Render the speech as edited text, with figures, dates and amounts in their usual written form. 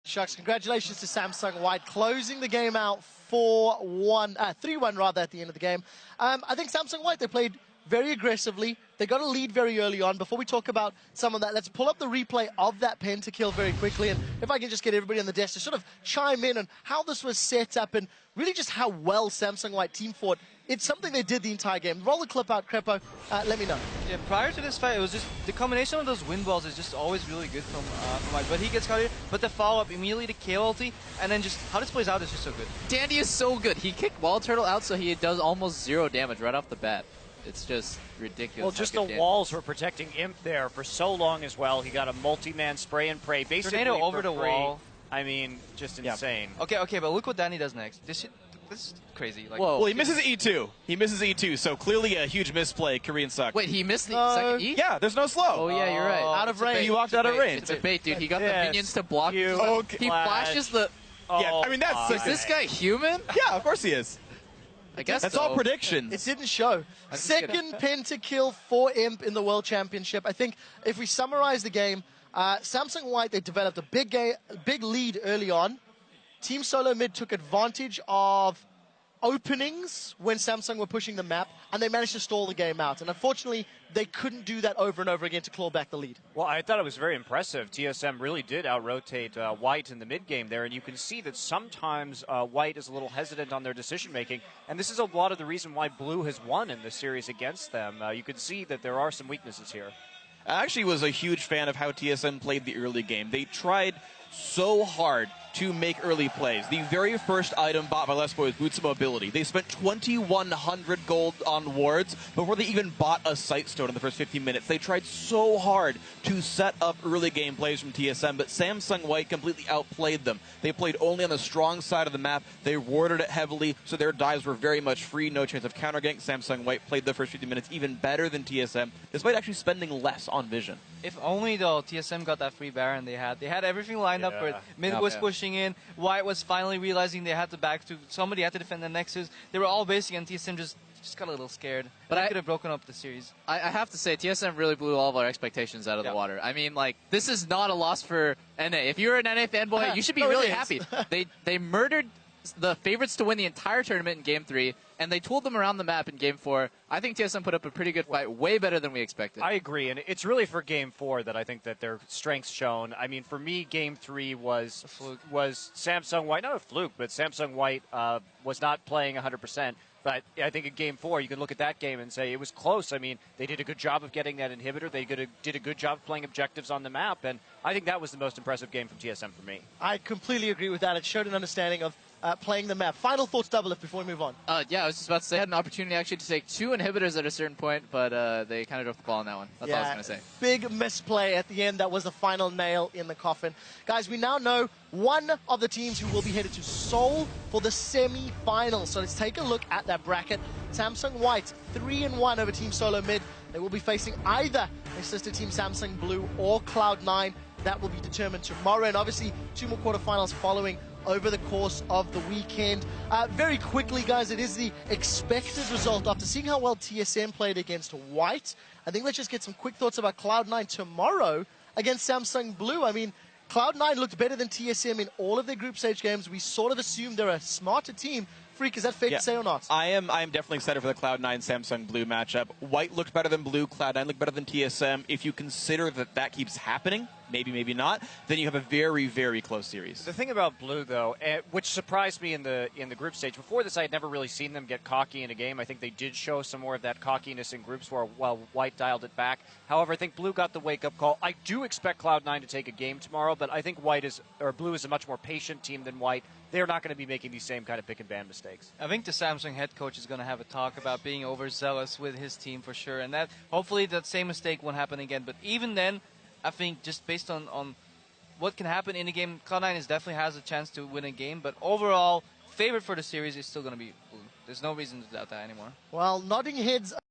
Shucks, congratulations to Samsung White, closing the game out 3-1 rather at the end of the game. I think Samsung White, they played very aggressively. They got a lead very early on. Before we talk about some of that, let's pull up the replay of that pentakill very quickly. And if I can just get everybody on the desk to sort of chime in on how this was set up and really just how well Samsung White team fought. It's something they did the entire game. Roll the clip out, Crepo. Let me know. Yeah, prior to this fight, it was just the combination of those wind walls is just always really good from White. But he gets caught here, but the follow-up immediately to KO ulti, and then just how this plays out is just so good. Dandy is so good. He kicked Wall Turtle out, so he does almost 0 damage right off the bat. It's just ridiculous. Well, just the walls were protecting Imp there for so long as well. He got a multi-man spray and pray, basically tornado over the wall. I mean, just insane. Okay, but look what Danny does next. This is crazy. Like, well, he misses E2. He misses E2, so clearly a huge misplay, Korean suck. Wait, he missed the second E? Yeah, there's no slow. Oh, yeah, you're right. Out of range. He walked out of range. It's a bait, dude. He got the minions to block. Okay. He flashes the... Yeah, I mean, that's... Is this guy human? Yeah, of course he is. I guess that's so. all predictions. It didn't show. Second pentakill for Imp in the World Championship. I think if we summarize the game, Samsung White, they developed a big lead early on. Team Solo Mid took advantage of openings when Samsung were pushing the map, and they managed to stall the game out. And unfortunately, they couldn't do that over and over again to claw back the lead. Well, I thought it was very impressive. TSM really did out-rotate White in the mid-game there, and you can see that sometimes White is a little hesitant on their decision-making, and this is a lot of the reason why Blue has won in this series against them. You can see that there are some weaknesses here. I actually was a huge fan of how TSM played the early game. They tried so hard to make early plays. The very first item bought by Lesbo was Boots of Mobility. They spent 2,100 gold on wards before they even bought a Sightstone in the first 15 minutes. They tried so hard to set up early game plays from TSM, but Samsung White completely outplayed them. They played only on the strong side of the map. They warded it heavily, so their dives were very much free, no chance of counter-gank. Samsung White played the first 15 minutes even better than TSM, despite actually spending less on vision. If only, though, TSM got that free Baron they had. They had everything lined up for it. Mid was pushing in. White was finally realizing they had to back to somebody had to defend the Nexus. They were all basic, and TSM just got a little scared. But I could have broken up the series. I have to say, TSM really blew all of our expectations out of the water. I mean, like, this is not a loss for NA. If you're an NA fanboy, you should be really happy. They murdered the favorites to win the entire tournament in Game 3, and they tooled them around the map in Game 4. I think TSM put up a pretty good fight, way better than we expected. I agree, and it's really for Game 4 that I think that their strengths shown. I mean, for me, Game 3 was Samsung White, not a fluke, but Samsung White was not playing 100%. But I think in Game 4, you can look at that game and say it was close. I mean, they did a good job of getting that inhibitor. They did a good job of playing objectives on the map, and I think that was the most impressive game from TSM for me. I completely agree with that. It showed an understanding of playing the map. Final thoughts, Double Lift, before we move on. Yeah, I was just about to say, I had an opportunity actually to take 2 inhibitors at a certain point, but they kind of dropped the ball on that one. That's all I was going to say. Big misplay at the end. That was the final nail in the coffin. Guys, we now know one of the teams who will be headed to Seoul for the semi-finals. So let's take a look at that bracket. Samsung White, 3-1 over Team Solo Mid. They will be facing either their sister team Samsung Blue or Cloud9. That will be determined tomorrow. And obviously, 2 more quarterfinals following over the course of the weekend. Very quickly, guys, it is the expected result after seeing how well TSM played against White. I think let's just get some quick thoughts about Cloud9 tomorrow against Samsung Blue. I mean, Cloud9 looked better than TSM in all of their group stage games. We sort of assumed they're a smarter team. Freak, is that fair to say or not? I am definitely excited for the Cloud9 Samsung Blue matchup. White looked better than Blue, Cloud9 looked better than TSM. If you consider that keeps happening, maybe not, then you have a very, very close series. The thing about Blue, though, which surprised me in the group stage, before this I had never really seen them get cocky in a game. I think they did show some more of that cockiness in groups while White dialed it back. However, I think Blue got the wake-up call. I do expect Cloud9 to take a game tomorrow, but I think Blue is a much more patient team than White. They're not going to be making these same kind of pick-and-ban mistakes. I think the Samsung head coach is going to have a talk about being overzealous with his team for sure, and that hopefully that same mistake won't happen again. But even then, I think just based on what can happen in a game, Cloud9 definitely has a chance to win a game, but overall, favorite for the series is still going to be Blue. There's no reason to doubt that anymore. Well, nodding heads